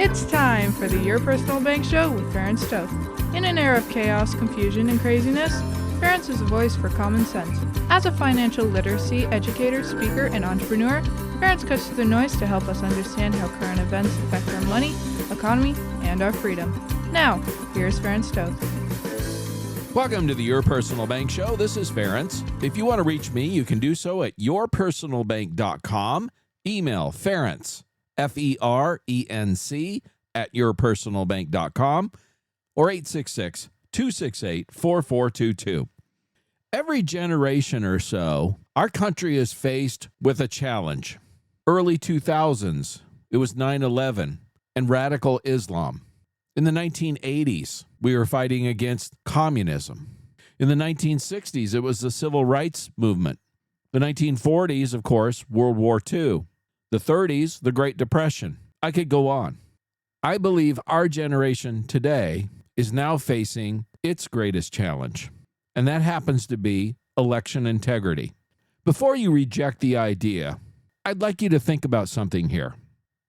It's time for the Your Personal Bank Show with Ferenc Toth. In an era of chaos, confusion, and craziness, Ferenc is a voice for common sense. As a financial literacy educator, speaker, and entrepreneur, Ferenc cuts through the noise to help us understand how current events affect our money, economy, and our freedom. Now, here's Ferenc Toth. Welcome to the Your Personal Bank Show. This is Ferenc. If you want to reach me, you can do so at yourpersonalbank.com. Email Ferenc, Ferenc, at yourpersonalbank.com or 866-268-4422. Every generation or so, our country is faced with a challenge. Early 2000s, it was 9/11 and radical Islam. In the 1980s, we were fighting against communism. In the 1960s, it was the civil rights movement. The 1940s, of course, World War II. The 30s, the Great Depression. I could go on. I believe our generation today is now facing its greatest challenge, and that happens to be election integrity. Before you reject the idea, I'd like you to think about something here.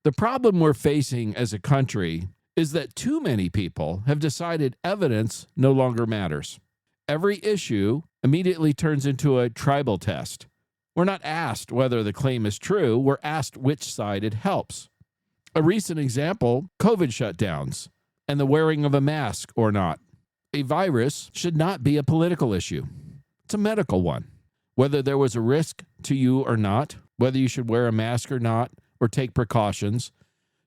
The problem we're facing as a country is that too many people have decided evidence no longer matters. Every issue immediately turns into a tribal test. We're not asked whether the claim is true, we're asked which side it helps. A recent example, COVID shutdowns and the wearing of a mask or not. A virus should not be a political issue. It's a medical one. Whether there was a risk to you or not, whether you should wear a mask or not, or take precautions,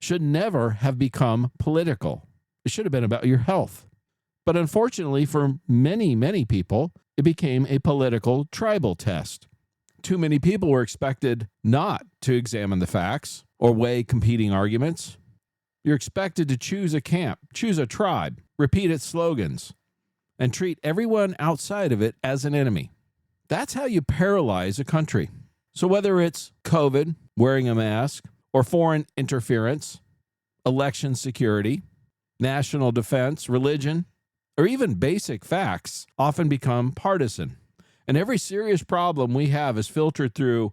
should never have become political. It should have been about your health. But unfortunately, for many, many people, it became a political tribal test. Too many people were expected not to examine the facts or weigh competing arguments. You're expected to choose a camp, choose a tribe, repeat its slogans, and treat everyone outside of it as an enemy. That's how you paralyze a country. So whether it's COVID, wearing a mask, or foreign interference, election security, national defense, religion, or even basic facts often become partisan. And every serious problem we have is filtered through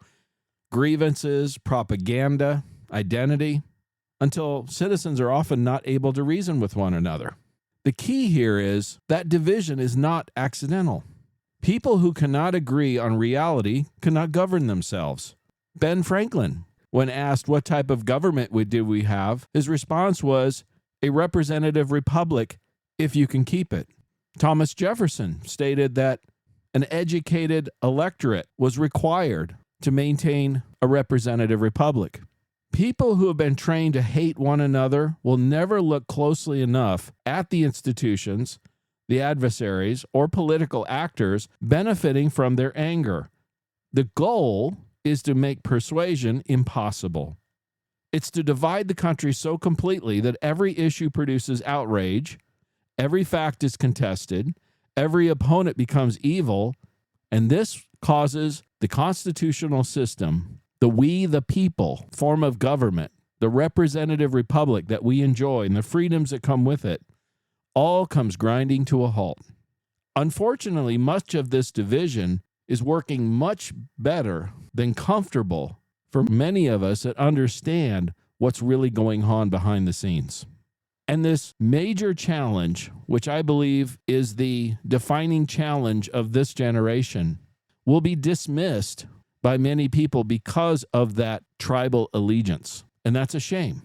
grievances, propaganda, identity, until citizens are often not able to reason with one another. The key here is that division is not accidental. People who cannot agree on reality cannot govern themselves. Ben Franklin, when asked what type of government do we have, his response was, a representative republic if you can keep it. Thomas Jefferson stated that an educated electorate was required to maintain a representative republic. People who have been trained to hate one another will never look closely enough at the institutions, the adversaries, or political actors benefiting from their anger. The goal is to make persuasion impossible. It's to divide the country so completely that every issue produces outrage, every fact is contested, every opponent becomes evil, and this causes the constitutional system, the we the people form of government, the representative republic that we enjoy and the freedoms that come with it, all comes grinding to a halt. Unfortunately, much of this division is working much better than comfortable for many of us that understand what's really going on behind the scenes. And this major challenge, which I believe is the defining challenge of this generation, will be dismissed by many people because of that tribal allegiance. And that's a shame.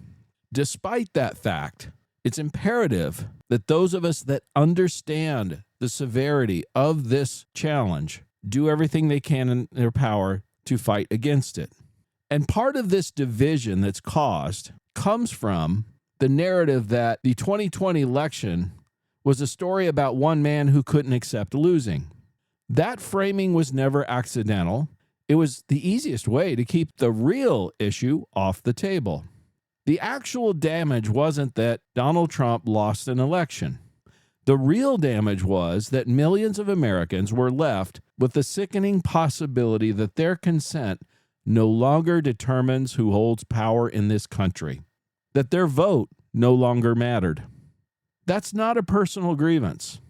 Despite that fact, it's imperative that those of us that understand the severity of this challenge do everything they can in their power to fight against it. And part of this division that's caused comes from the narrative that the 2020 election was a story about one man who couldn't accept losing. That framing was never accidental. It was the easiest way to keep the real issue off the table. The actual damage wasn't that Donald Trump lost an election. The real damage was that millions of Americans were left with the sickening possibility that their consent no longer determines who holds power in this country, that their vote no longer mattered. That's not a personal grievance.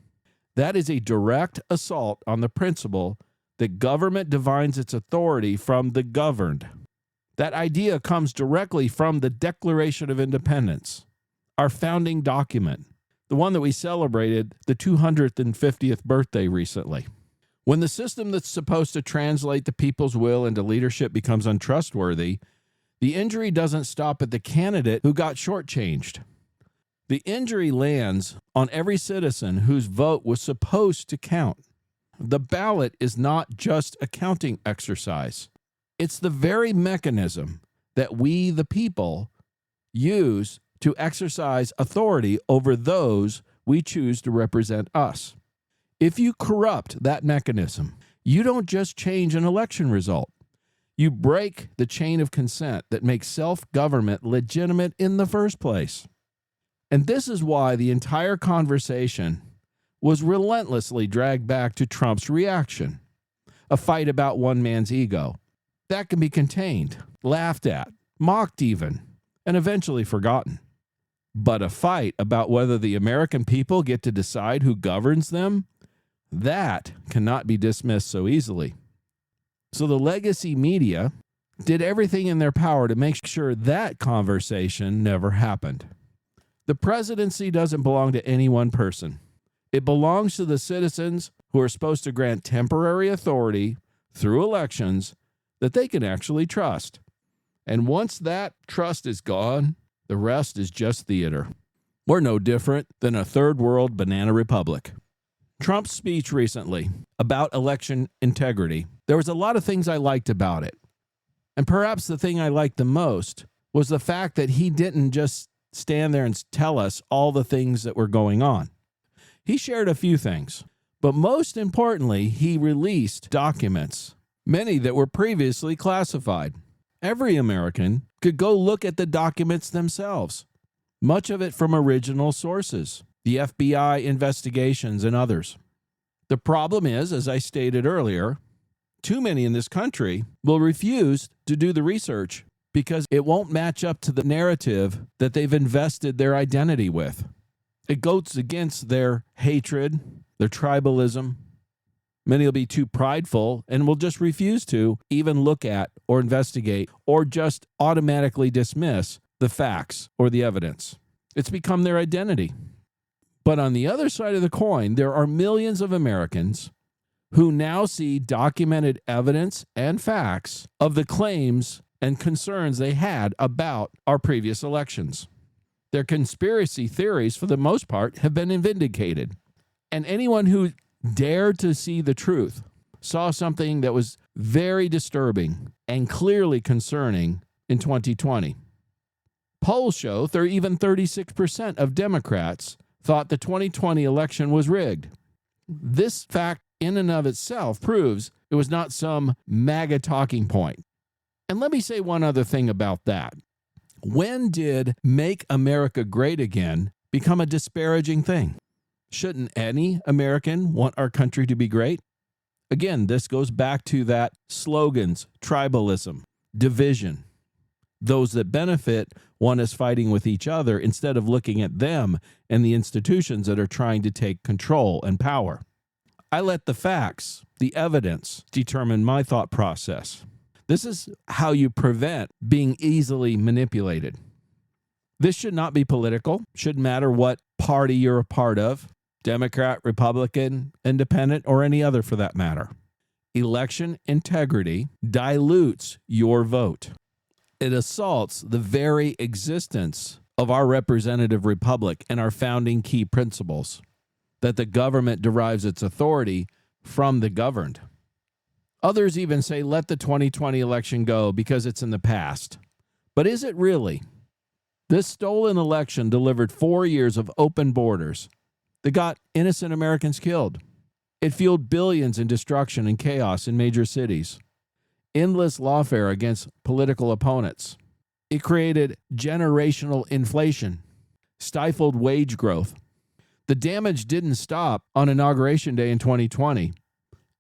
That is a direct assault on the principle that government divides its authority from the governed. That idea comes directly from the Declaration of Independence. our founding document, the one that we celebrated the 250th birthday recently. When the system that's supposed to translate the people's will into leadership becomes untrustworthy, the injury doesn't stop at the candidate who got shortchanged. The injury lands on every citizen whose vote was supposed to count. The ballot is not just a counting exercise. It's the very mechanism that we, the people, use to exercise authority over those we choose to represent us. If you corrupt that mechanism, you don't just change an election result. You break the chain of consent that makes self-government legitimate in the first place. And this is why the entire conversation was relentlessly dragged back to Trump's reaction, a fight about one man's ego. That can be contained, laughed at, mocked even, and eventually forgotten. But a fight about whether the American people get to decide who governs them, that cannot be dismissed so easily. So the legacy media did everything in their power to make sure that conversation never happened. The presidency doesn't belong to any one person. It belongs to the citizens who are supposed to grant temporary authority through elections that they can actually trust. And once that trust is gone, the rest is just theater. We're no different than a third world banana republic. Trump's speech recently about election integrity, there was a lot of things I liked about it. And perhaps the thing I liked the most was the fact that he didn't just stand there and tell us all the things that were going on. He shared a few things, but most importantly, he released documents, many that were previously classified. Every American could go look at the documents themselves, much of it from original sources, the FBI investigations and others. The problem is, as I stated earlier, too many in this country will refuse to do the research because it won't match up to the narrative that they've invested their identity with. It goes against their hatred, their tribalism. Many will be too prideful and will just refuse to even look at or investigate or just automatically dismiss the facts or the evidence. It's become their identity. But on the other side of the coin, there are millions of Americans who now see documented evidence and facts of the claims and concerns they had about our previous elections. Their conspiracy theories, for the most part, have been vindicated. And anyone who dared to see the truth saw something that was very disturbing and clearly concerning in 2020. Polls show even 36% of Democrats thought the 2020 election was rigged. This fact in and of itself proves it was not some MAGA talking point. And let me say one other thing about that. When did Make America Great Again become a disparaging thing? Shouldn't any American want our country to be great? Again, this goes back to that slogans, tribalism, division. Those that benefit want us fighting with each other instead of looking at them and the institutions that are trying to take control and power. I let the facts, the evidence, determine my thought process. This is how you prevent being easily manipulated. This should not be political. Shouldn't matter what party you're a part of, Democrat, Republican, Independent, or any other for that matter. Election integrity dilutes your vote. It assaults the very existence of our representative republic and our founding key principles, that the government derives its authority from the governed. Others even say, let the 2020 election go because it's in the past. But is it really? This stolen election delivered 4 years of open borders that got innocent Americans killed. It fueled billions in destruction and chaos in major cities. Endless lawfare against political opponents. It created generational inflation, stifled wage growth. The damage didn't stop on Inauguration Day in 2020.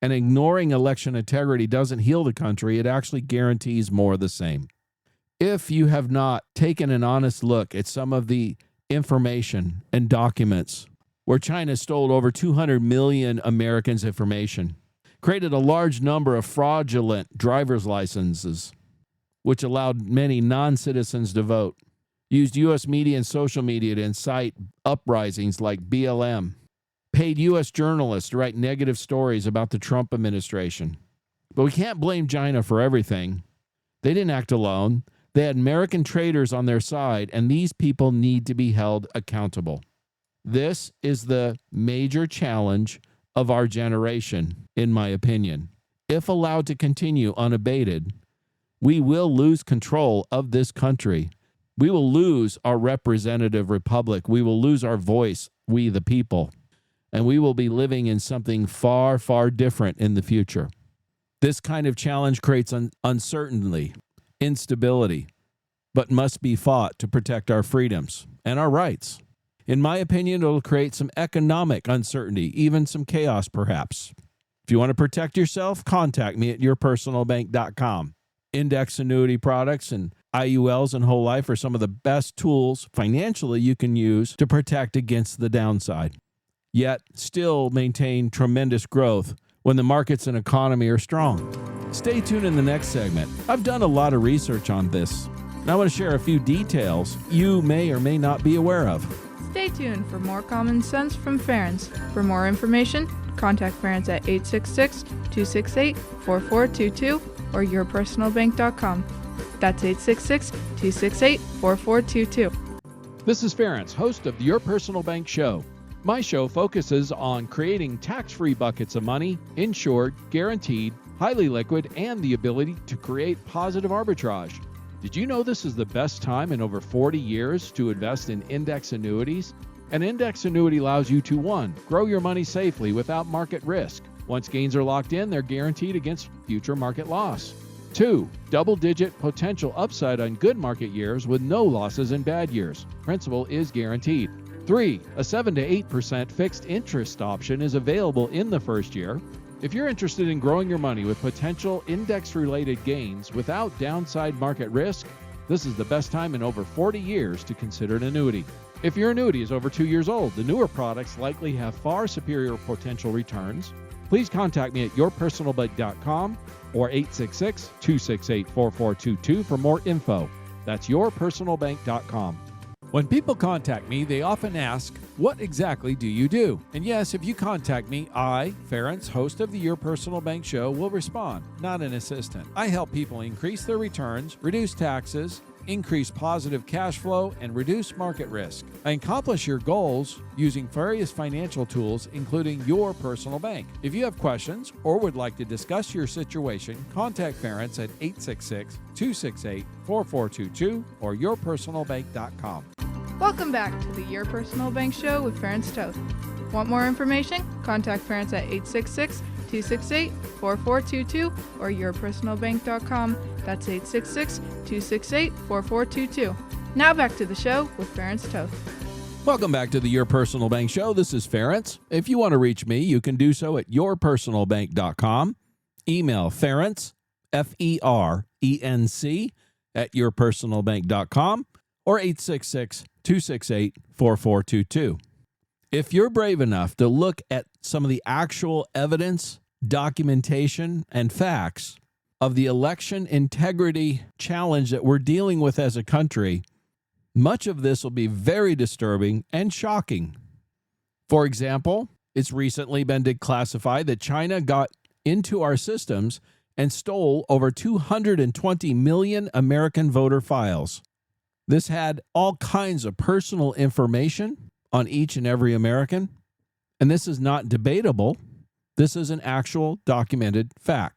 And ignoring election integrity doesn't heal the country. It actually guarantees more of the same. If you have not taken an honest look at some of the information and documents where China stole over 200 million Americans' information, created a large number of fraudulent driver's licenses, which allowed many non-citizens to vote, used U.S. media and social media to incite uprisings like BLM, paid U.S. journalists to write negative stories about the Trump administration. But we can't blame China for everything. They didn't act alone. They had American traders on their side, and these people need to be held accountable. This is the major challenge of our generation, in my opinion. If allowed to continue unabated, we will lose control of this country. We will lose our representative republic. We will lose our voice, we the people. And we will be living in something far, far different in the future. This kind of challenge creates uncertainty, instability, but must be fought to protect our freedoms and our rights. In my opinion, it will create some economic uncertainty, even some chaos perhaps. If you want to protect yourself, contact me at yourpersonalbank.com. Index annuity products and IULs and whole life are some of the best tools financially you can use to protect against the downside, yet still maintain tremendous growth when the markets and economy are strong. Stay tuned in the next segment. I've done a lot of research on this, and I want to share a few details you may or may not be aware of. Stay tuned for more common sense from Ference. For more information, contact Ference at 866-268-4422 or yourpersonalbank.com. That's 866-268-4422. This is Ference, host of the Your Personal Bank Show. My show focuses on creating tax-free buckets of money, insured, guaranteed, highly liquid, and the ability to create positive arbitrage. Did you know this is the best time in over 40 years to invest in index annuities? An index annuity allows you to 1. Grow your money safely without market risk. Once gains are locked in, they're guaranteed against future market loss. 2. Double-digit potential upside on good market years with no losses in bad years. Principal is guaranteed. 3. A 7 to 8% fixed interest option is available in the first year. If you're interested in growing your money with potential index-related gains without downside market risk, this is the best time in over 40 years to consider an annuity. If your annuity is over 2 years old, the newer products likely have far superior potential returns. Please contact me at yourpersonalbank.com or 866-268-4422 for more info. That's yourpersonalbank.com. When people contact me, they often ask, what exactly do you do? And yes, if you contact me, I, Ference, host of the Your Personal Bank Show, will respond, not an assistant. I help people increase their returns, reduce taxes, increase positive cash flow, and reduce market risk. I accomplish your goals using various financial tools, including your personal bank. If you have questions or would like to discuss your situation, contact Ference at 866-268-4422 or yourpersonalbank.com. Welcome back to the Your Personal Bank Show with Ference Toth. Want more information? Contact Ference at 866-268-4422 or yourpersonalbank.com. That's 866-268-4422. Now back to the show with Ference Toth. Welcome back to the Your Personal Bank Show. This is Ference. If you want to reach me, you can do so at yourpersonalbank.com. Email Ference, F-E-R-E-N-C, at yourpersonalbank.com or 866-268-4422. If you're brave enough to look at some of the actual evidence, documentation, and facts of the election integrity challenge that we're dealing with as a country, much of this will be very disturbing and shocking. For example, it's recently been declassified that China got into our systems and stole over 220 million American voter files. This had all kinds of personal information on each and every American, and this is not debatable. This is an actual documented fact.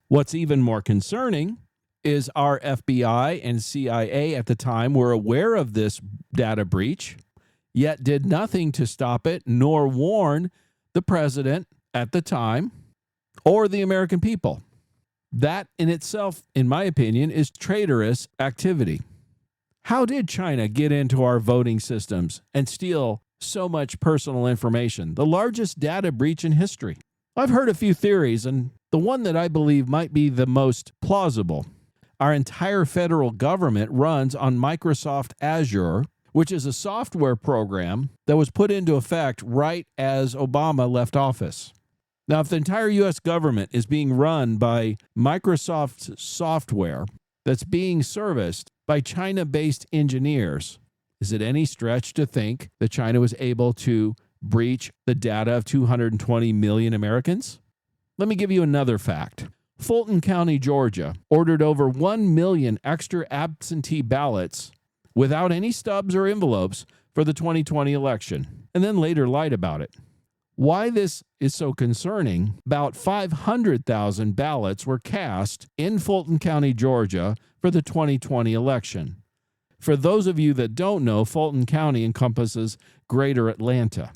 What's even more concerning is our FBI and CIA at the time were aware of this data breach, yet did nothing to stop it, nor warn the president at the time or the American people. That in itself, in my opinion, is traitorous activity. How did China get into our voting systems and steal so much personal information, the largest data breach in history? I've heard a few theories, and the one that I believe might be the most plausible. Our entire federal government runs on Microsoft Azure, which is a software program that was put into effect right as Obama left office. Now, if the entire U.S. government is being run by Microsoft software that's being serviced by China-based engineers. Is it any stretch to think that China was able to breach the data of 220 million Americans? Let me give you another fact. Fulton County, Georgia, ordered over 1 million extra absentee ballots without any stubs or envelopes for the 2020 election, and then later lied about it. Why this is so concerning, about 500,000 ballots were cast in Fulton County, Georgia for the 2020 election. For those of you that don't know, Fulton County encompasses Greater Atlanta.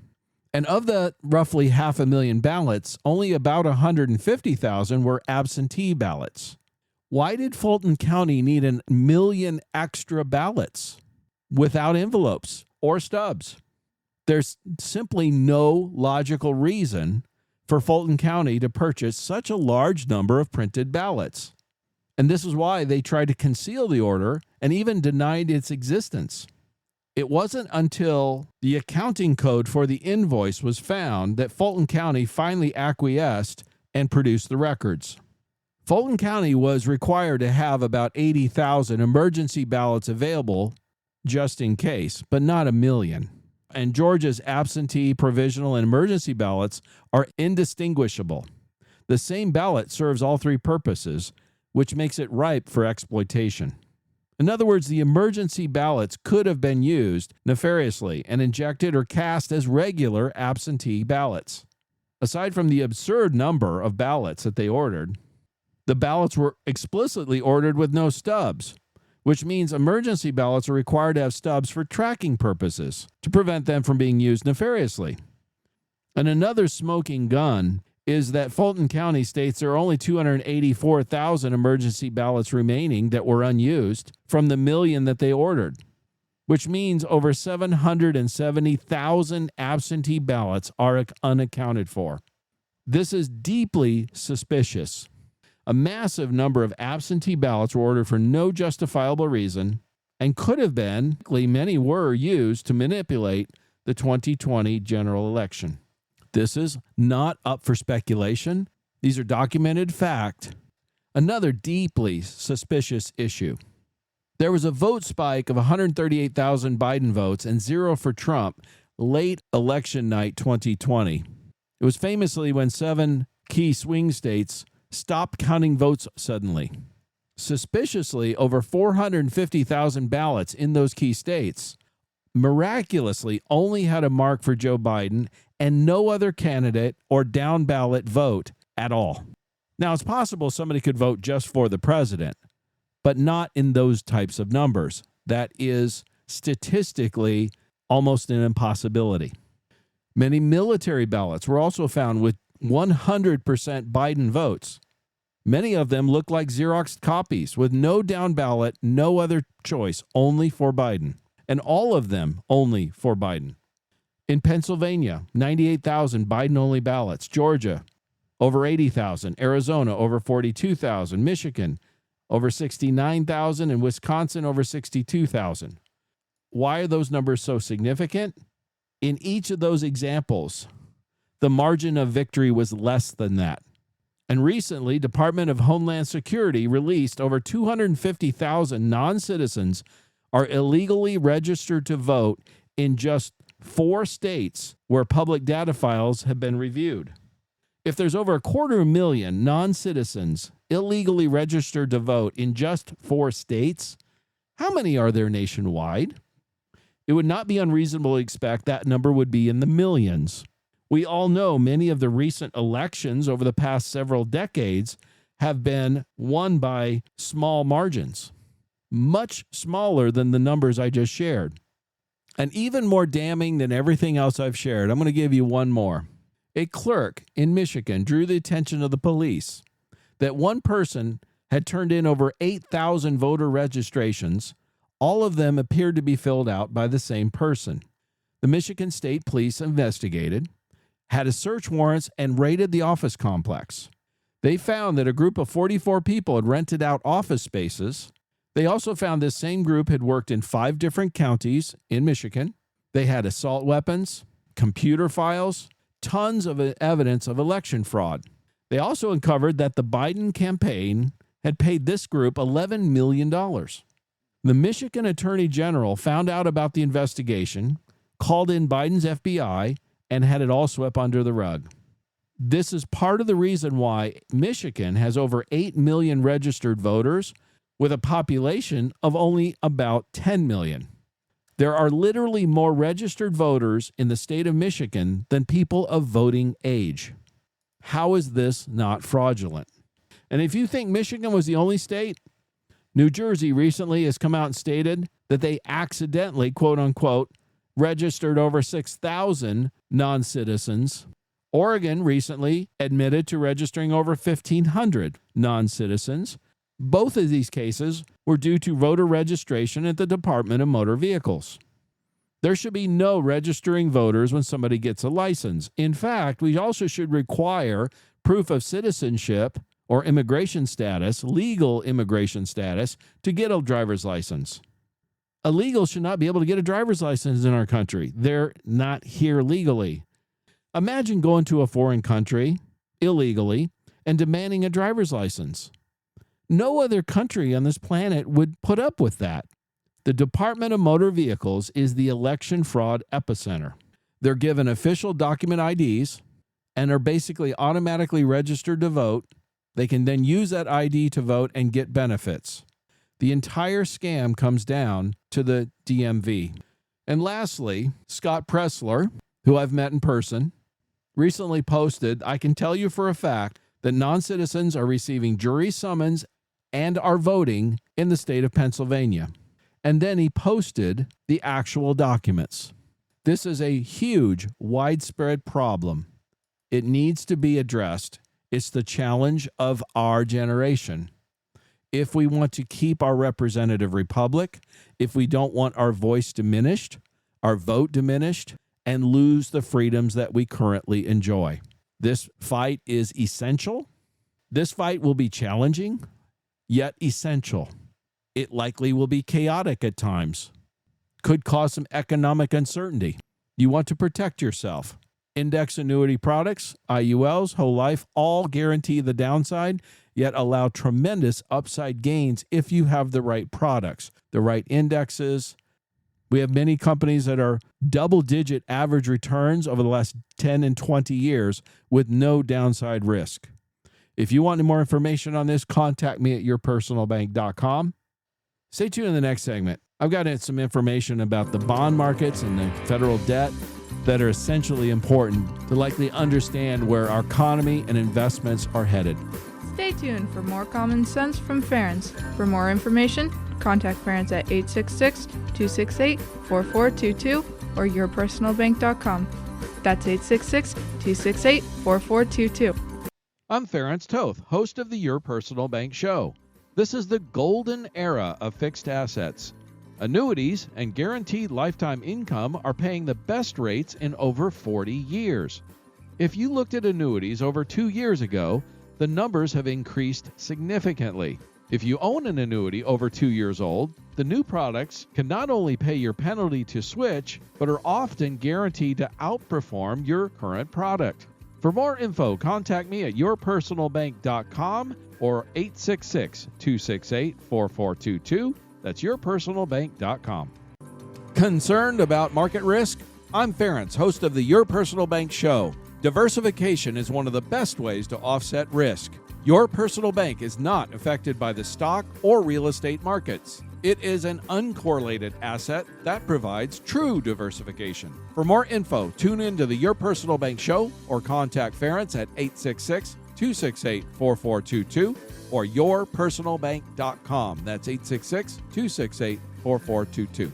And of the roughly 500,000 ballots, only about 150,000 were absentee ballots. Why did Fulton County need 1 million extra ballots without envelopes or stubs? There's simply no logical reason for Fulton County to purchase such a large number of printed ballots. And this is why they tried to conceal the order and even denied its existence. It wasn't until the accounting code for the invoice was found that Fulton County finally acquiesced and produced the records. Fulton County was required to have about 80,000 emergency ballots available just in case, but not 1 million. And Georgia's absentee, provisional, and emergency ballots are indistinguishable. The same ballot serves all three purposes, which makes it ripe for exploitation. In other words, the emergency ballots could have been used nefariously and injected or cast as regular absentee ballots. Aside from the absurd number of ballots that they ordered, the ballots were explicitly ordered with no stubs, which means emergency ballots are required to have stubs for tracking purposes to prevent them from being used nefariously. And another smoking gun is that Fulton County states there are only 284,000 emergency ballots remaining that were unused from the 1 million that they ordered, which means over 770,000 absentee ballots are unaccounted for. This is deeply suspicious. A massive number of absentee ballots were ordered for no justifiable reason and could have been, many were used to manipulate the 2020 general election. This is not up for speculation. These are documented fact. Another deeply suspicious issue. There was a vote spike of 138,000 Biden votes and 0 for Trump late election night 2020. It was famously when 7 key swing states stopped counting votes suddenly. Suspiciously, over 450,000 ballots in those key states miraculously only had a mark for Joe Biden and no other candidate or down ballot vote at all. Now, it's possible somebody could vote just for the president, but not in those types of numbers. That is statistically almost an impossibility. Many military ballots were also found with 100% Biden votes. Many of them look like Xerox copies with no down ballot, no other choice, only for Biden. And all of them only for Biden. In Pennsylvania, 98,000 Biden-only ballots. Georgia, over 80,000. Arizona, over 42,000. Michigan, over 69,000. And Wisconsin, over 62,000. Why are those numbers so significant? In each of those examples, the margin of victory was less than that. And recently, Department of Homeland Security released over 250,000 non-citizens are illegally registered to vote in just 4 states where public data files have been reviewed. If there's over 250,000 non-citizens illegally registered to vote in just 4 states, how many are there nationwide? It would not be unreasonable to expect that number would be in the millions. We all know many of the recent elections over the past several decades have been won by small margins, much smaller than the numbers I just shared. And even more damning than everything else I've shared, I'm going to give you one more. A clerk in Michigan drew the attention of the police that one person had turned in over 8,000 voter registrations. All of them appeared to be filled out by the same person. The Michigan State Police investigated, had a search warrants, and raided the office complex. They found that a group of 44 people had rented out office spaces. They also found this same group had worked in 5 different counties in Michigan. They had assault weapons, computer files, tons of evidence of election fraud. They also uncovered that the Biden campaign had paid this group $11 million. The Michigan Attorney General found out about the investigation, called in Biden's FBI, and had it all swept under the rug. This is part of the reason why Michigan has over 8 million registered voters with a population of only about 10 million. There are literally more registered voters in the state of Michigan than people of voting age. How is this not fraudulent? And if you think Michigan was the only state, New Jersey recently has come out and stated that they accidentally, quote unquote, registered over 6,000 non-citizens. Oregon recently admitted to registering over 1,500 non-citizens. Both of these cases were due to voter registration at the Department of Motor Vehicles. There should be no registering voters when somebody gets a license. In fact, we also should require proof of citizenship or immigration status, legal immigration status, to get a driver's license. Illegals should not be able to get a driver's license in our country. They're not here legally. Imagine going to a foreign country illegally and demanding a driver's license. No other country on this planet would put up with that. The Department of Motor Vehicles is the election fraud epicenter. They're given official document IDs and are basically automatically registered to vote. They can then use that ID to vote and get benefits. The entire scam comes down to the DMV. And lastly, Scott Pressler, who I've met in person, recently posted, I can tell you for a fact that non-citizens are receiving jury summons and are voting in the state of Pennsylvania. And then he posted the actual documents. This is a huge, widespread problem. It needs to be addressed. It's the challenge of our generation. If we want to keep our representative republic, if we don't want our voice diminished, our vote diminished, and lose the freedoms that we currently enjoy. This fight is essential. This fight will be challenging, yet essential. It likely will be chaotic at times. Could cause some economic uncertainty. You want to protect yourself. Index annuity products, IULs, whole life, all guarantee the downside, yet allow tremendous upside gains if you have the right products, the right indexes. We have many companies that are double-digit average returns over the last 10 and 20 years with no downside risk. If you want more information on this, contact me at yourpersonalbank.com. Stay tuned in the next segment. I've got some information about the bond markets and the federal debt that are essentially important to likely understand where our economy and investments are headed. Stay tuned for more common sense from Ference. For more information, contact Ference at 866-268-4422 or yourpersonalbank.com. That's 866-268-4422. I'm Ference Toth, host of the Your Personal Bank Show. This is the golden era of fixed assets. Annuities and guaranteed lifetime income are paying the best rates in over 40 years. If you looked at annuities over 2 years ago, the numbers have increased significantly. If you own an annuity over 2 years old, the new products can not only pay your penalty to switch, but are often guaranteed to outperform your current product. For more info, contact me at yourpersonalbank.com or 866-268-4422. That's yourpersonalbank.com. Concerned about market risk? I'm Ference, host of the Your Personal Bank Show. Diversification is one of the best ways to offset risk. Your personal bank is not affected by the stock or real estate markets. It is an uncorrelated asset that provides true diversification. For more info, tune in to the Your Personal Bank Show or contact Ference at 866-268-4422 or yourpersonalbank.com. That's 866-268-4422.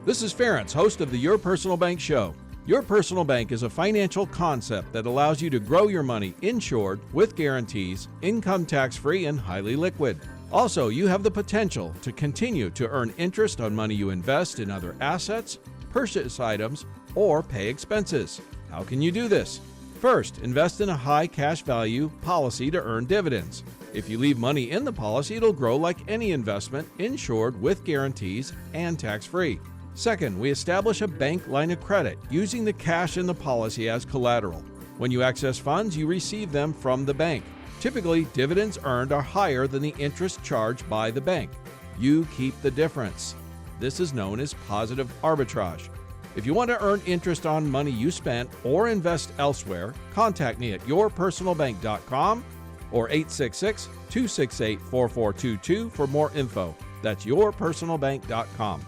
This is Ference, host of the Your Personal Bank Show. Your Personal Bank is a financial concept that allows you to grow your money insured with guarantees, income tax-free, and highly liquid. Also, you have the potential to continue to earn interest on money you invest in other assets, purchase items, or pay expenses. How can you do this? First, invest in a high cash value policy to earn dividends. If you leave money in the policy, it'll grow like any investment, insured with guarantees and tax-free. Second, we establish a bank line of credit using the cash in the policy as collateral. When you access funds, you receive them from the bank. Typically, dividends earned are higher than the interest charged by the bank. You keep the difference. This is known as positive arbitrage. If you want to earn interest on money you spent or invest elsewhere, contact me at yourpersonalbank.com or 866-268-4422 for more info. That's yourpersonalbank.com.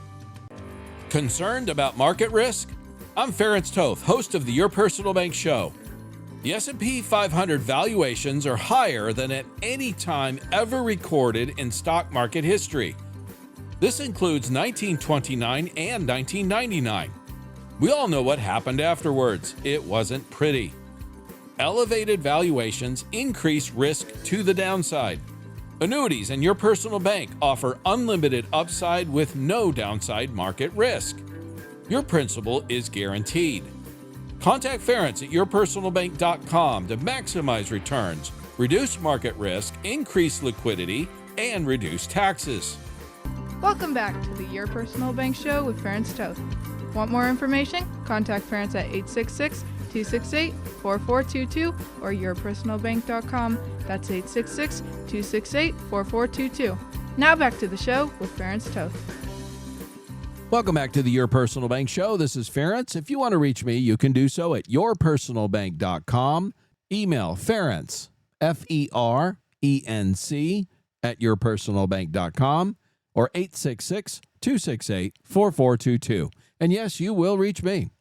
Concerned about market risk? I'm Ference Toth, host of the Your Personal Bank Show. The S&P 500 valuations are higher than at any time ever recorded in stock market history. This includes 1929 and 1999. We all know what happened afterwards. It wasn't pretty. Elevated valuations increase risk to the downside. Annuities and Your Personal Bank offer unlimited upside with no downside market risk. Your principal is guaranteed. Contact Ference at yourpersonalbank.com to maximize returns, reduce market risk, increase liquidity, and reduce taxes. Welcome back to the Your Personal Bank Show with Ference Toth. Want more information? Contact Ference at 866-268-4422 or yourpersonalbank.com. That's 866-268-4422. Now back to the show with Ference Toth. Welcome back to the Your Personal Bank Show. This is Ference. If you want to reach me, you can do so at yourpersonalbank.com. Email Ference, F-E-R-E-N-C, at yourpersonalbank.com or 866-268-4422. And yes, you will reach me.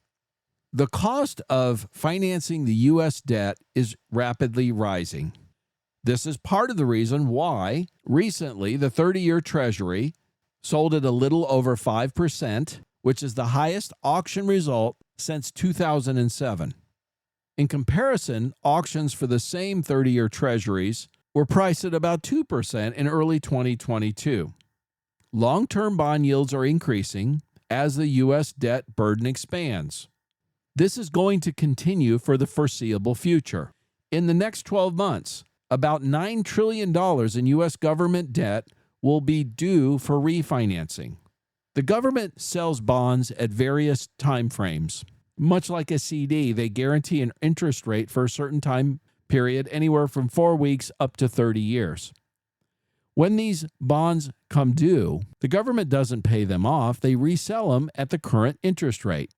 The cost of financing the U.S. debt is rapidly rising. This is part of the reason why recently the 30-year Treasury sold at a little over 5%, which is the highest auction result since 2007. In comparison, auctions for the same 30-year Treasuries were priced at about 2% in early 2022. Long-term bond yields are increasing as the U.S. debt burden expands. This is going to continue for the foreseeable future. In the next 12 months, about $9 trillion in U.S. government debt will be due for refinancing. The government sells bonds at various time frames. Much like a CD, they guarantee an interest rate for a certain time period, anywhere from 4 weeks up to 30 years. When these bonds come due, the government doesn't pay them off. They resell them at the current interest rate.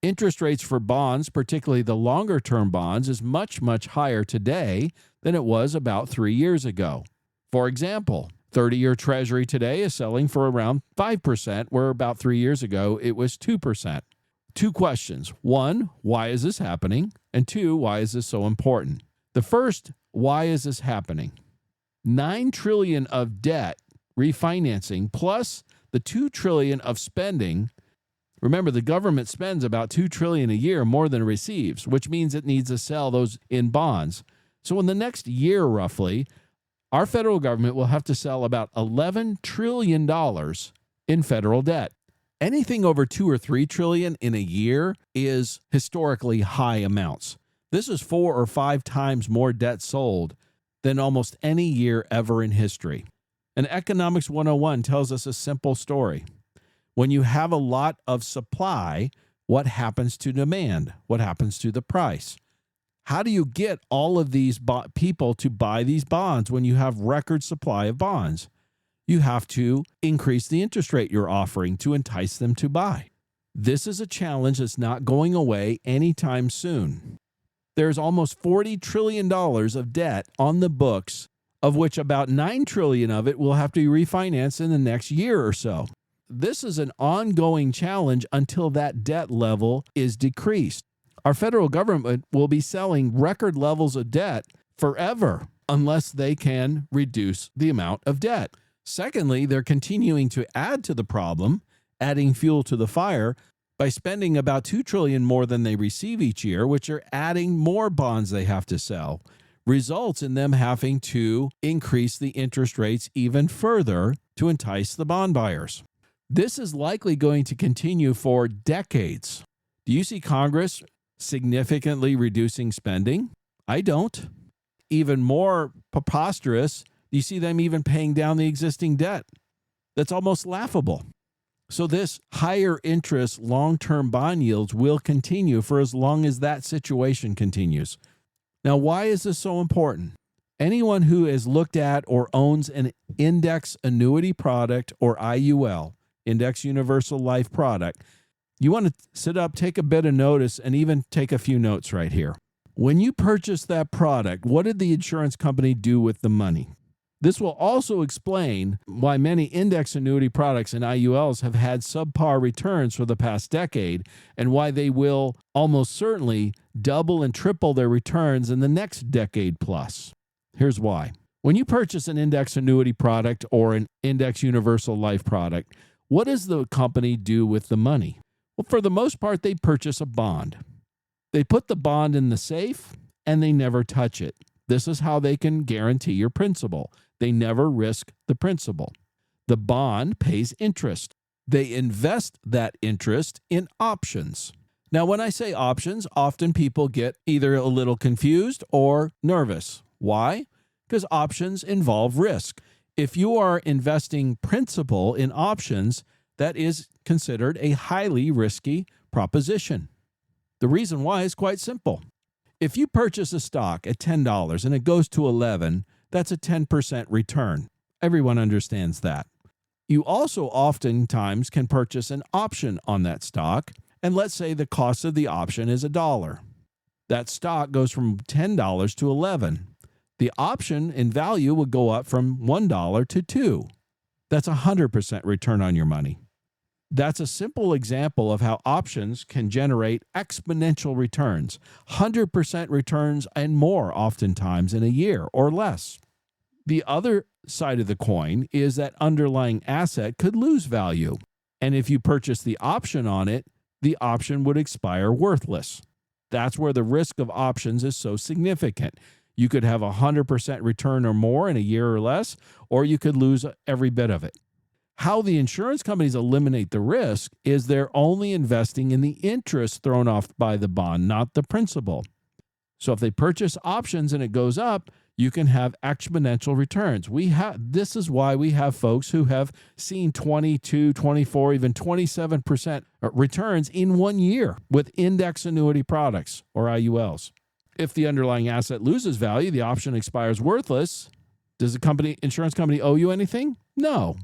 Interest rates for bonds, particularly the longer-term bonds, is much, much higher today than it was about 3 years ago. For example, 30-year Treasury today is selling for around 5%, where about 3 years ago it was 2%. Two questions. One, why is this happening? And two, why is this so important? The first, why is this happening? $9 trillion of debt refinancing plus the $2 trillion of spending. Remember, the government spends about $2 trillion a year more than it receives, which means it needs to sell those in bonds. So in the next year, roughly, our federal government will have to sell about $11 trillion in federal debt. Anything over $2 or $3 trillion in a year is historically high amounts. This is 4 or 5 times more debt sold than almost any year ever in history. And Economics 101 tells us a simple story. When you have a lot of supply, what happens to demand? What happens to the price? How do you get all of these people to buy these bonds when you have record supply of bonds? You have to increase the interest rate you're offering to entice them to buy. This is a challenge that's not going away anytime soon. There's almost $40 trillion of debt on the books, of which about $9 trillion of it will have to be refinanced in the next year or so. This is an ongoing challenge until that debt level is decreased. Our federal government will be selling record levels of debt forever unless they can reduce the amount of debt. Secondly, they're continuing to add to the problem, adding fuel to the fire, by spending about $2 trillion more than they receive each year, which are adding more bonds they have to sell, results in them having to increase the interest rates even further to entice the bond buyers. This is likely going to continue for decades. Do you see Congress significantly reducing spending? I don't. Even more preposterous, you see them even paying down the existing debt. That's almost laughable. So this higher interest long-term bond yields will continue for as long as that situation continues. Now, why is this so important? Anyone who has looked at or owns an index annuity product or IUL, Index Universal Life product, you want to sit up, take a bit of notice, and even take a few notes right here. When you purchase that product, what did the insurance company do with the money? This will also explain why many index annuity products and IULs have had subpar returns for the past decade, and why they will almost certainly double and triple their returns in the next decade plus. Here's why. When you purchase an index annuity product or an index universal life product, what does the company do with the money? Well, for the most part, they purchase a bond. They put the bond in the safe and they never touch it. This is how they can guarantee your principal. They never risk the principal. The bond pays interest. They invest that interest in options. Now, when I say options, often people get either a little confused or nervous. Why? Because options involve risk. If you are investing principal in options, that is considered a highly risky proposition. The reason why is quite simple. If you purchase a stock at $10 and it goes to $11, that's a 10% return. Everyone understands that. You also oftentimes can purchase an option on that stock, and let's say the cost of the option is $1. That stock goes from $10 to $11. The option in value would go up from $1 to $2. That's a 100% return on your money. That's a simple example of how options can generate exponential returns, 100% returns and more oftentimes in a year or less. The other side of the coin is that underlying asset could lose value. And if you purchase the option on it, the option would expire worthless. That's where the risk of options is so significant. You could have 100% return or more in a year or less, or you could lose every bit of it. How the insurance companies eliminate the risk is they're only investing in the interest thrown off by the bond, not the principal. So if they purchase options and it goes up, you can have exponential returns. This is why we have folks who have seen 22, 24, even 27% returns in 1 year with index annuity products or IULs. If the underlying asset loses value, the option expires worthless. Does the insurance company owe you anything? No.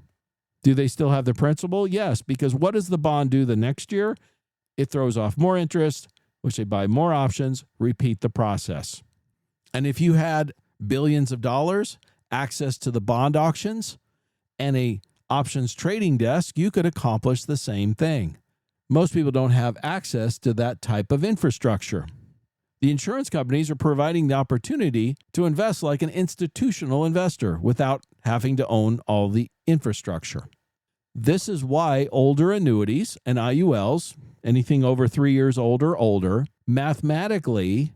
Do they still have the principal? Yes, because what does the bond do the next year? It throws off more interest, which they buy more options, repeat the process. And if you had billions of dollars, access to the bond auctions, and a options trading desk, you could accomplish the same thing. Most people don't have access to that type of infrastructure. The insurance companies are providing the opportunity to invest like an institutional investor without having to own all the infrastructure. This is why older annuities and IULs, anything over 3 years old or older, mathematically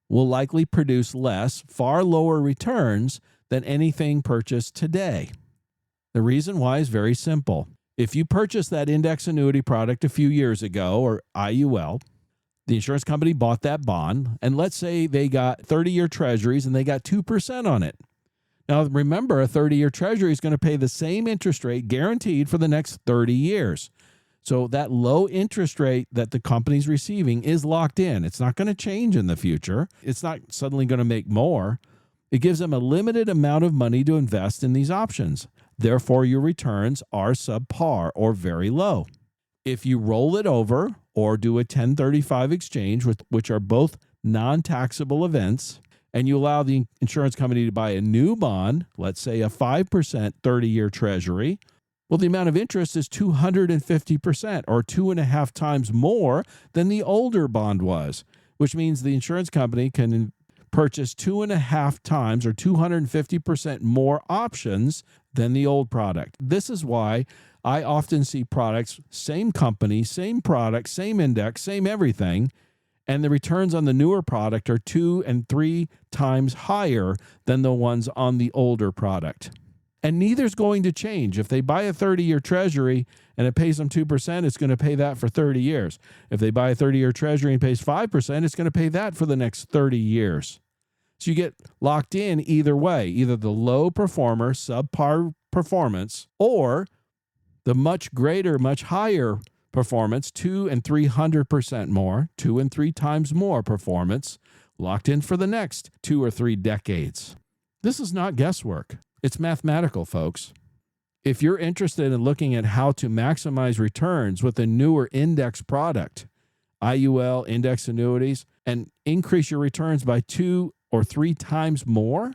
will likely produce less, far lower returns than anything purchased today. The reason why is very simple. If you purchased that index annuity product a few years ago, or IUL, the insurance company bought that bond, and let's say they got 30-year treasuries and they got 2% on it. Now, remember, a 30-year treasury is going to pay the same interest rate guaranteed for the next 30 years. So that low interest rate that the company's receiving is locked in. It's not going to change in the future. It's not suddenly going to make more. It gives them a limited amount of money to invest in these options. Therefore, your returns are subpar or very low. If you roll it over or do a 1035 exchange, which are both non-taxable events, and you allow the insurance company to buy a new bond, let's say a 5% 30-year treasury, well, the amount of interest is 250% or 2.5 times more than the older bond was, which means the insurance company can purchase 2.5 times or 250% more options than the old product. This is why I often see products, same company, same product, same index, same everything, and the returns on the newer product are 2 and 3 times higher than the ones on the older product. And neither's going to change. If they buy a 30-year treasury and it pays them 2%, it's going to pay that for 30 years. If they buy a 30-year treasury and pays 5%, it's going to pay that for the next 30 years. So you get locked in either way, either the low performer, subpar performance, or the much greater, much higher performance, 200 and 300% more, 2 and 3 times more performance, locked in for the next 2 or 3 decades. This is not guesswork. It's mathematical, folks. If you're interested in looking at how to maximize returns with a newer index product, IUL, index annuities, and increase your returns by 2 or 3 times more,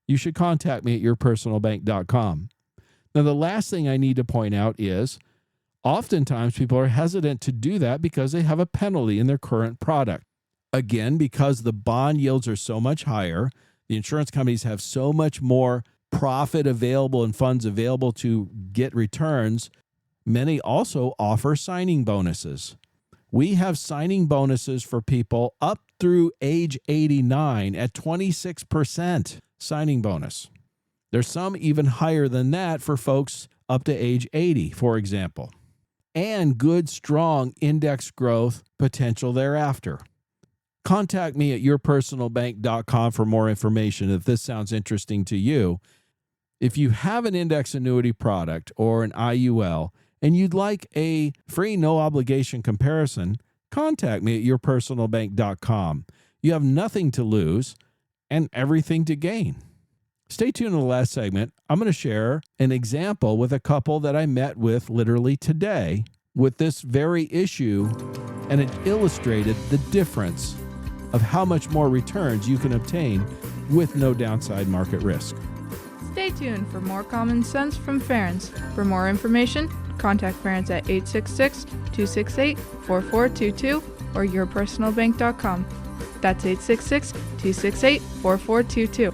you should contact me at yourpersonalbank.com. Now, the last thing I need to point out is oftentimes people are hesitant to do that because they have a penalty in their current product. Again, because the bond yields are so much higher, the insurance companies have so much more profit available and funds available to get returns. Many also offer signing bonuses. We have signing bonuses for people up through age 89 at 26% signing bonus. There's some even higher than that for folks up to age 80, for example, and good, strong index growth potential thereafter. Contact me at yourpersonalbank.com for more information if this sounds interesting to you. If you have an index annuity product or an IUL and you'd like a free, no obligation comparison, contact me at yourpersonalbank.com. You have nothing to lose and everything to gain. Stay tuned in the last segment. I'm going to share an example with a couple that I met with literally today with this very issue, and it illustrated the difference of how much more returns you can obtain with no downside market risk. Stay tuned for more common sense from Ference. For more information, contact Ference at 866-268-4422 or yourpersonalbank.com. That's 866-268-4422.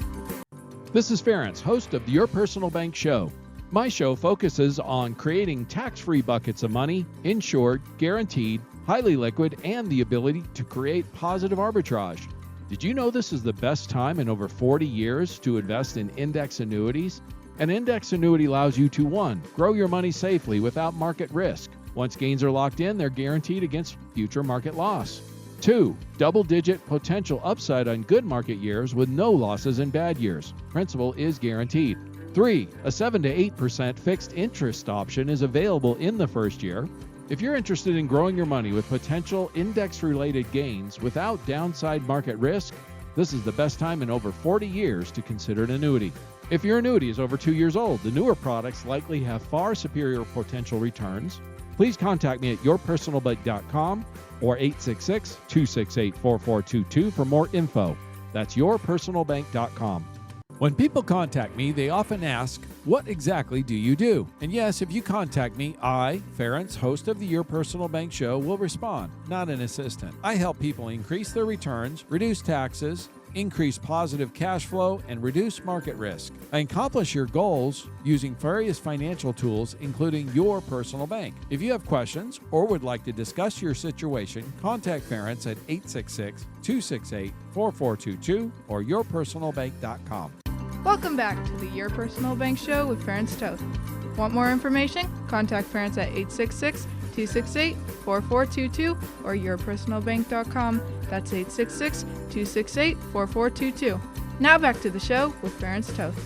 This is Ference, host of the Your Personal Bank Show. My show focuses on creating tax-free buckets of money, insured, guaranteed, highly liquid, and the ability to create positive arbitrage. Did you know this is the best time in over 40 years to invest in index annuities? An index annuity allows you to 1. Grow your money safely without market risk. Once gains are locked in, they're guaranteed against future market loss. 2. Double-digit potential upside on good market years with no losses in bad years. Principal is guaranteed. 3. A 7 to 8% fixed interest option is available in the first year. If you're interested in growing your money with potential index-related gains without downside market risk, this is the best time in over 40 years to consider an annuity. If your annuity is over 2 years old, the newer products likely have far superior potential returns. Please contact me at yourpersonalbank.com or 866-268-4422 for more info. That's yourpersonalbank.com. When people contact me, they often ask, what exactly do you do? And yes, if you contact me, I, Ference, host of the Your Personal Bank Show, will respond, not an assistant. I help people increase their returns, reduce taxes, increase positive cash flow, and reduce market risk. I accomplish your goals using various financial tools, including your personal bank. If you have questions or would like to discuss your situation, contact Ference at 866-268-4422 or yourpersonalbank.com. Welcome back to the Your Personal Bank Show with Ference Toth. Want more information? Contact Ference at 866-268-4422 or yourpersonalbank.com. That's 866-268-4422. Now back to the show with Ference Toth.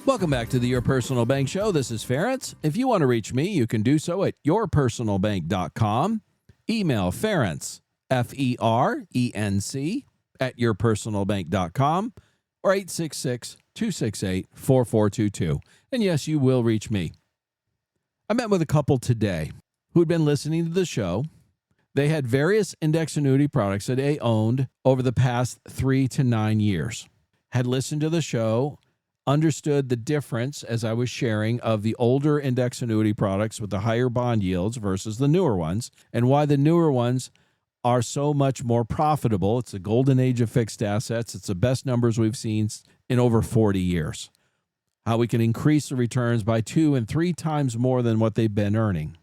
Welcome back to the Your Personal Bank Show. This is Ference. If you want to reach me, you can do so at yourpersonalbank.com. Email Ference, F-E-R-E-N-C, at yourpersonalbank.com or 866-268-4422. And yes, you will reach me. I met with a couple today who'd been listening to the show. They had various index annuity products that they owned over the past 3 to 9 years, had listened to the show, understood the difference, as I was sharing, of the older index annuity products with the higher bond yields versus the newer ones, and why the newer ones are so much more profitable. It's the golden age of fixed assets. It's the best numbers we've seen in over 40 years. How we can increase the returns by 2 and 3 times more than what they've been earning.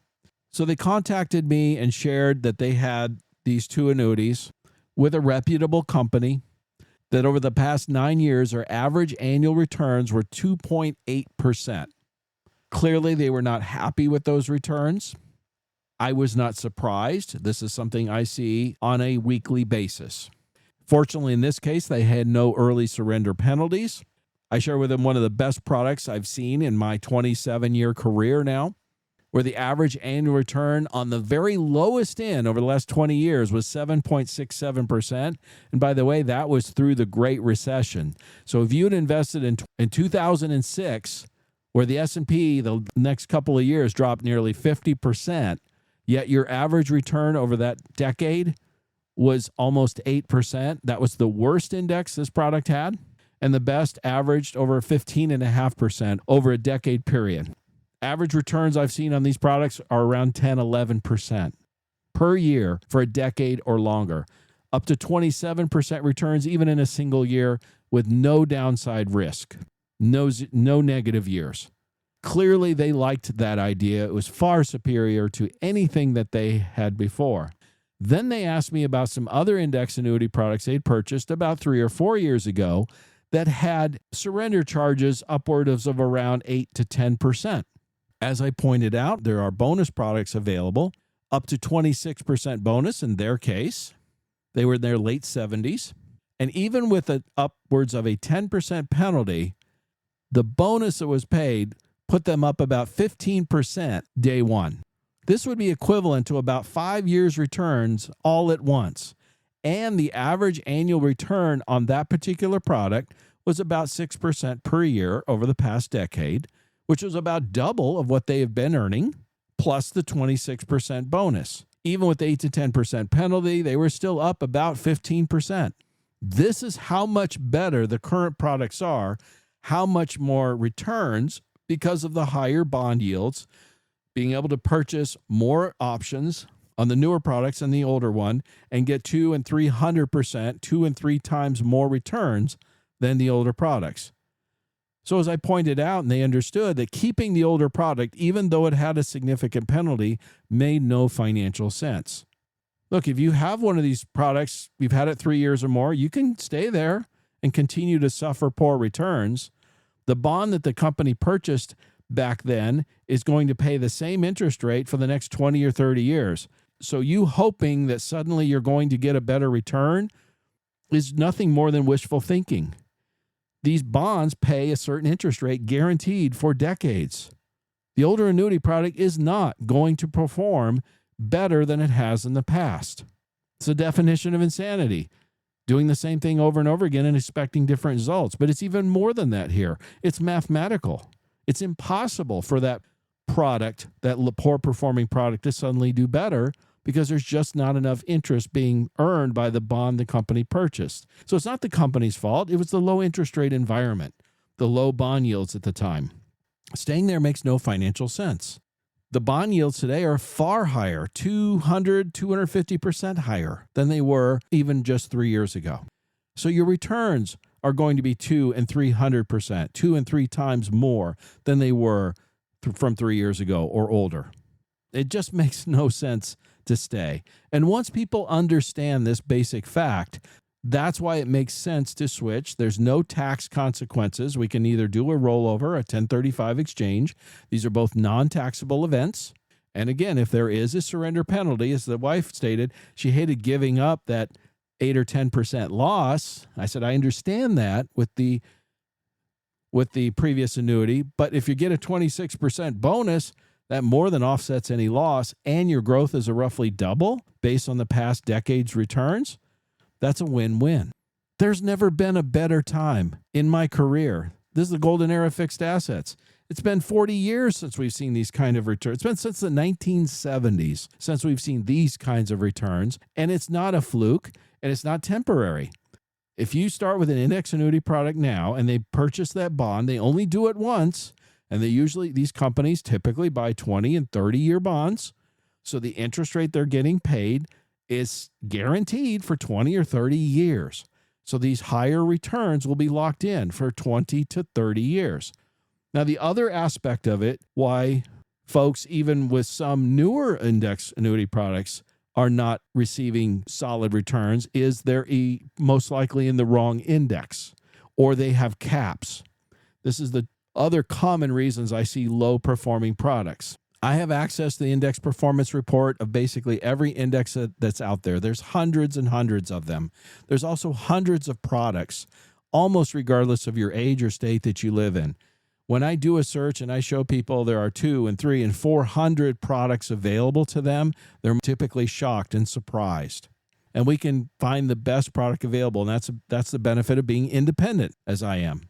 So they contacted me and shared that they had these 2 annuities with a reputable company that over the past 9 years, their average annual returns were 2.8%. Clearly, they were not happy with those returns. I was not surprised. This is something I see on a weekly basis. Fortunately, in this case, they had no early surrender penalties. I share with them one of the best products I've seen in my 27-year career now. where the average annual return on the very lowest end over the last 20 years was 7.67%. And by the way, that was through the Great Recession. So if you had invested in 2006, where the S&P the next couple of years dropped nearly 50%, yet your average return over that decade was almost 8%. That was the worst index this product had. And the best averaged over 15.5% over a decade period. Average returns I've seen on these products are around 10, 11% per year for a decade or longer, up to 27% returns even in a single year with no downside risk, no negative years. Clearly, they liked that idea. It was far superior to anything that they had before. Then they asked me about some other index annuity products they'd purchased about 3 or 4 years ago that had surrender charges upwards of around 8 to 10%. As I pointed out, there are bonus products available, up to 26% bonus in their case. They were in their late 70s. And even with upwards of a 10% penalty, the bonus that was paid put them up about 15% day one. This would be equivalent to about 5 years' returns all at once. And the average annual return on that particular product was about 6% per year over the past decade, which was about double of what they have been earning, plus the 26% bonus. Even with the 8 to 10% penalty, they were still up about 15%. This is how much better the current products are, how much more returns because of the higher bond yields, being able to purchase more options on the newer products and the older one and get 200% and 300%, 2 and 3 times more returns than the older products. So as I pointed out, and they understood that keeping the older product, even though it had a significant penalty, made no financial sense. Look, if you have one of these products, you've had it 3 years or more, you can stay there and continue to suffer poor returns. The bond that the company purchased back then is going to pay the same interest rate for the next 20 or 30 years. So you hoping that suddenly you're going to get a better return is nothing more than wishful thinking. These bonds pay a certain interest rate guaranteed for decades. The older annuity product is not going to perform better than it has in the past. It's a definition of insanity, doing the same thing over and over again and expecting different results. But it's even more than that here. It's mathematical. It's impossible for that product, that poor performing product, to suddenly do better because there's just not enough interest being earned by the bond the company purchased. So it's not the company's fault. It was the low interest rate environment, the low bond yields at the time. Staying there makes no financial sense. The bond yields today are far higher, 200, 250% higher than they were even just 3 years ago. So your returns are going to be 200 and 300%, 2 and 3 times more than they were from 3 years ago or older. It just makes no sense to stay. And once people understand this basic fact, that's why it makes sense to switch. There's no tax consequences. We can either do a rollover, a 1035 exchange. These are both non-taxable events. And again, if there is a surrender penalty, as the wife stated, she hated giving up that 8 or 10% loss. I said, I understand that with the previous annuity, but if you get a 26% bonus, that more than offsets any loss, and your growth is a roughly double based on the past decade's returns, that's a win-win. There's never been a better time in my career. This is the golden era of fixed assets. It's been 40 years since we've seen these kind of returns. It's been since the 1970s since we've seen these kinds of returns, and it's not a fluke, and it's not temporary. If you start with an index annuity product now and they purchase that bond, they only do it once, and these companies typically buy 20 and 30-year bonds, so the interest rate they're getting paid is guaranteed for 20 or 30 years. So these higher returns will be locked in for 20 to 30 years. Now, the other aspect of it, why folks, even with some newer index annuity products, are not receiving solid returns is they're most likely in the wrong index, or they have caps. This is the other common reasons I see low-performing products. I have access to the index performance report of basically every index that's out there. There's hundreds and hundreds of them. There's also hundreds of products, almost regardless of your age or state that you live in. When I do a search and I show people there are 2 and 3 and 400 products available to them, they're typically shocked and surprised. And we can find the best product available, and that's the benefit of being independent, as I am.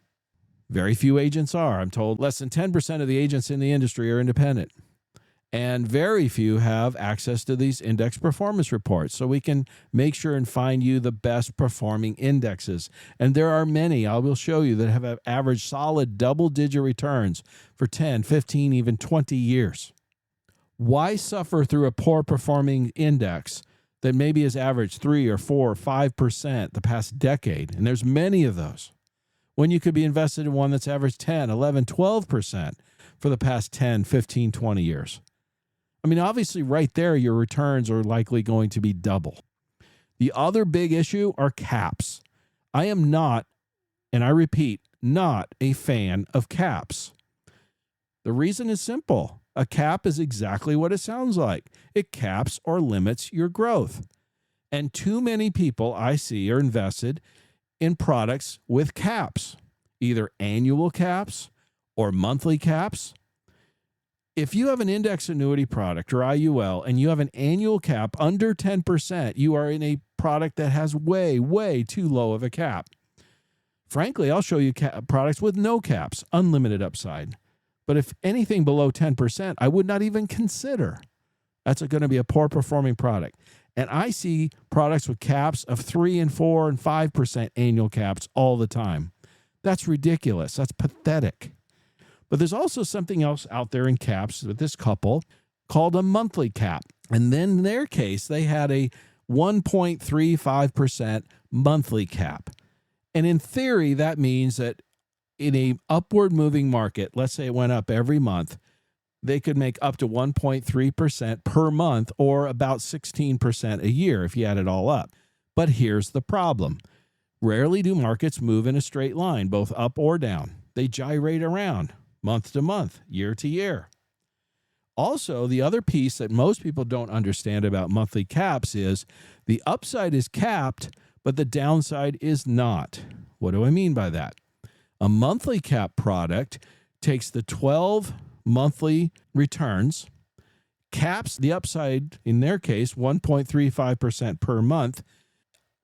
Very few agents are. I'm told less than 10% of the agents in the industry are independent. And very few have access to these index performance reports. So we can make sure and find you the best performing indexes. And there are many, I will show you, that have averaged solid double-digit returns for 10, 15, even 20 years. Why suffer through a poor performing index that maybe has averaged 3 or 4 or 5% the past decade? And there's many of those. When you could be invested in one that's averaged 10, 11, 12% for the past 10, 15, 20 years. I mean, obviously right there, your returns are likely going to be double. The other big issue are caps. I am not, and I repeat, not a fan of caps. The reason is simple. A cap is exactly what it sounds like. It caps or limits your growth. And too many people I see are invested in products with caps, either annual caps or monthly caps. If you have an index annuity product or IUL and you have an annual cap under 10%, you are in a product that has way, way too low of a cap. Frankly, I'll show you products with no caps, unlimited upside. But if anything below 10%, I would not even consider. That's going to be a poor performing product. And I see products with caps of 3 and 4 and 5% annual caps all the time. That's ridiculous. That's pathetic. But there's also something else out there in caps with this couple called a monthly cap. And then in their case, they had a 1.35% monthly cap. And in theory, that means that in a upward moving market, let's say it went up every month, they could make up to 1.3% per month or about 16% a year if you add it all up. But here's the problem. Rarely do markets move in a straight line, both up or down. They gyrate around month to month, year to year. Also, the other piece that most people don't understand about monthly caps is the upside is capped, but the downside is not. What do I mean by that? A monthly cap product takes the 12 monthly returns, caps the upside, in their case, 1.35% per month,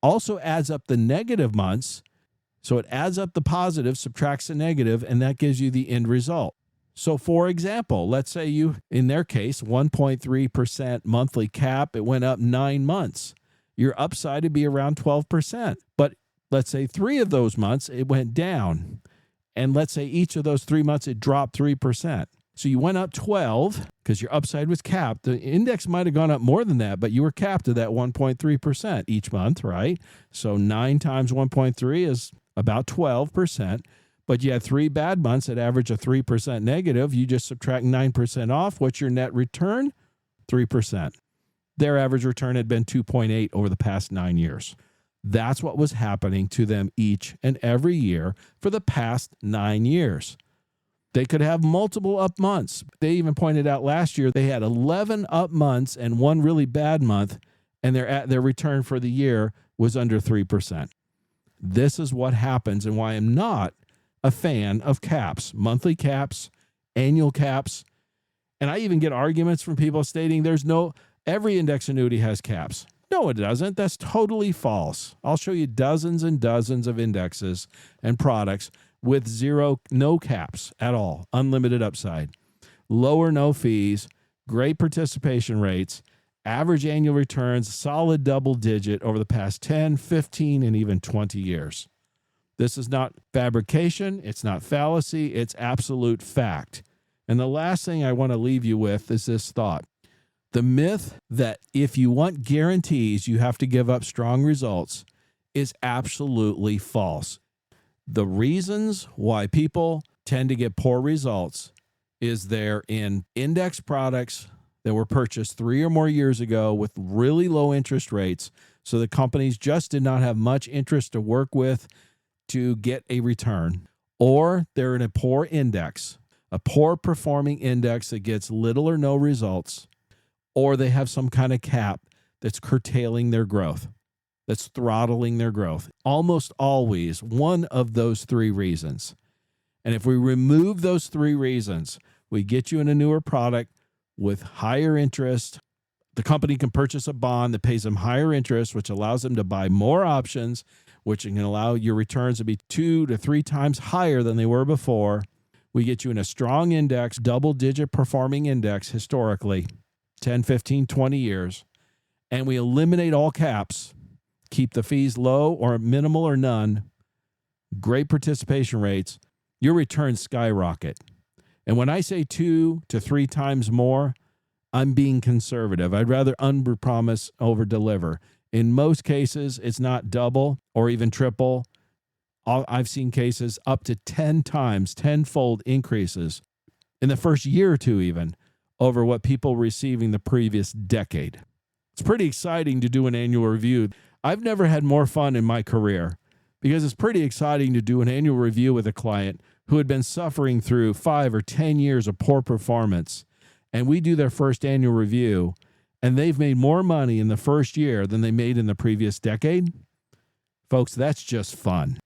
also adds up the negative months. So it adds up the positive, subtracts the negative, and that gives you the end result. So for example, let's say you, in their case, 1.3% monthly cap, it went up 9 months. Your upside would be around 12%. But let's say 3 of those months, it went down. And let's say each of those 3 months, it dropped 3%. So you went up 12 because your upside was capped. The index might have gone up more than that, but you were capped to that 1.3% each month, right? So 9 times 1.3 is about 12%. But you had 3 bad months that average a 3% negative. You just subtract 9% off. What's your net return? 3%. Their average return had been 2.8 over the past 9 years. That's what was happening to them each and every year for the past 9 years. They could have multiple up months. They even pointed out last year they had 11 up months and 1 really bad month, and their return for the year was under 3%. This is what happens and why I'm not a fan of caps, monthly caps, annual caps. And I even get arguments from people stating every index annuity has caps. No, it doesn't. That's totally false. I'll show you dozens and dozens of indexes and products with no caps at all, unlimited upside, low or no fees, great participation rates, average annual returns, solid double digit over the past 10, 15, and even 20 years. This is not fabrication. It's not fallacy. It's absolute fact. And the last thing I want to leave you with is this thought. The myth that if you want guarantees, you have to give up strong results is absolutely false. The reasons why people tend to get poor results is they're in index products that were purchased 3 or more years ago with really low interest rates. So the companies just did not have much interest to work with to get a return, or they're in a poor index, a poor performing index that gets little or no results, or they have some kind of cap that's curtailing their growth, that's throttling their growth. Almost always one of those 3 reasons. And if we remove those three reasons, we get you in a newer product with higher interest. The company can purchase a bond that pays them higher interest, which allows them to buy more options, which can allow your returns to be 2 to 3 times higher than they were before. We get you in a strong index, double-digit performing index historically, 10, 15, 20 years. And we eliminate all caps, keep the fees low or minimal or none, great participation rates. Your returns skyrocket. And when I say 2 to 3 times more, I'm being conservative. I'd rather underpromise, overdeliver. In most cases, it's not double or even triple. I've seen cases up to 10 times, 10-fold increases in the first year or two even over what people were receiving the previous decade. It's pretty exciting to do an annual review. I've never had more fun in my career because it's pretty exciting to do an annual review with a client who had been suffering through 5 or 10 years of poor performance. And we do their first annual review, and they've made more money in the first year than they made in the previous decade. Folks, that's just fun.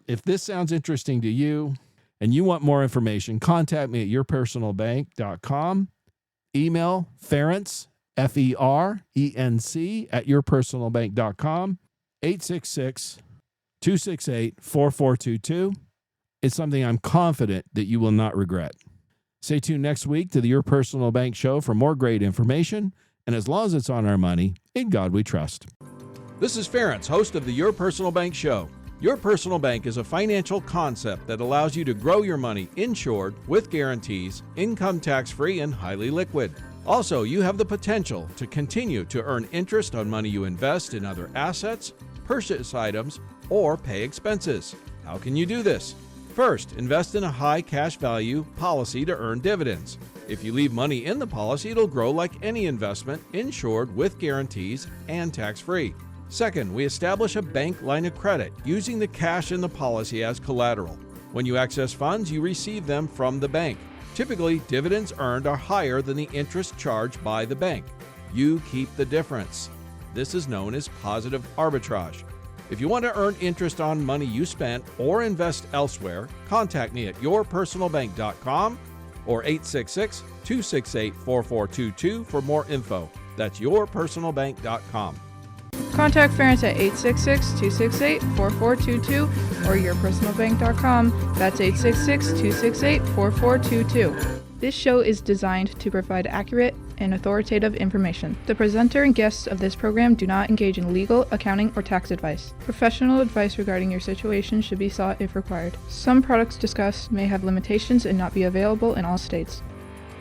If this sounds interesting to you and you want more information, contact me at yourpersonalbank.com. Email Ferenc, F-E-R-E-N-C, at yourpersonalbank.com, 866-268-4422. It's something I'm confident that you will not regret. Stay tuned next week to the Your Personal Bank Show for more great information. And as long as it's on our money, in God we trust. This is Ferenc, host of the Your Personal Bank Show. Your Personal Bank is a financial concept that allows you to grow your money insured with guarantees, income tax-free, and highly liquid. Also, you have the potential to continue to earn interest on money you invest in other assets, purchase items, or pay expenses. How can you do this? First, invest in a high cash value policy to earn dividends. If you leave money in the policy, it'll grow like any investment, insured with guarantees and tax-free. Second, we establish a bank line of credit using the cash in the policy as collateral. When you access funds, you receive them from the bank. Typically, dividends earned are higher than the interest charged by the bank. You keep the difference. This is known as positive arbitrage. If you want to earn interest on money you spent or invest elsewhere, contact me at yourpersonalbank.com or 866-268-4422 for more info. That's yourpersonalbank.com. Contact Ferenc at 866-268-4422 or yourpersonalbank.com. That's 866-268-4422. This show is designed to provide accurate and authoritative information. The presenter and guests of this program do not engage in legal, accounting, or tax advice. Professional advice regarding your situation should be sought if required. Some products discussed may have limitations and not be available in all states.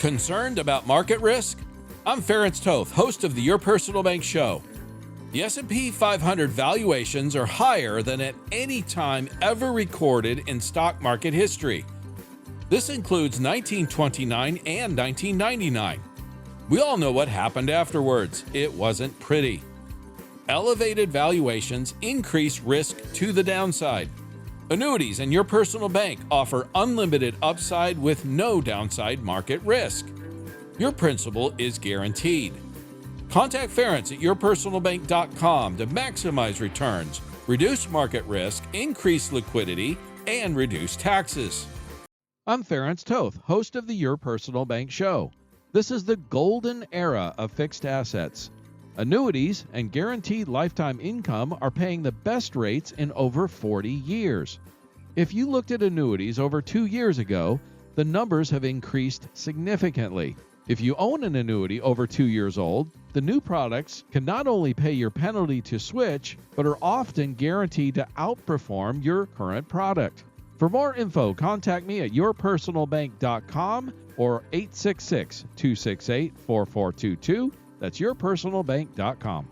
Concerned about market risk? I'm Ferenc Toth, host of the Your Personal Bank Show. The S&P 500 valuations are higher than at any time ever recorded in stock market history. This includes 1929 and 1999. We all know what happened afterwards. It wasn't pretty. Elevated valuations increase risk to the downside. Annuities and Your Personal Bank offer unlimited upside with no downside market risk. Your principal is guaranteed. Contact Ferenc at yourpersonalbank.com to maximize returns, reduce market risk, increase liquidity, and reduce taxes. I'm Ferenc Toth, host of the Your Personal Bank Show. This is the golden era of fixed assets. Annuities and guaranteed lifetime income are paying the best rates in over 40 years. If you looked at annuities over 2 years ago, the numbers have increased significantly. If you own an annuity over 2 years old, the new products can not only pay your penalty to switch, but are often guaranteed to outperform your current product. For more info, contact me at yourpersonalbank.com or 866-268-4422. That's yourpersonalbank.com.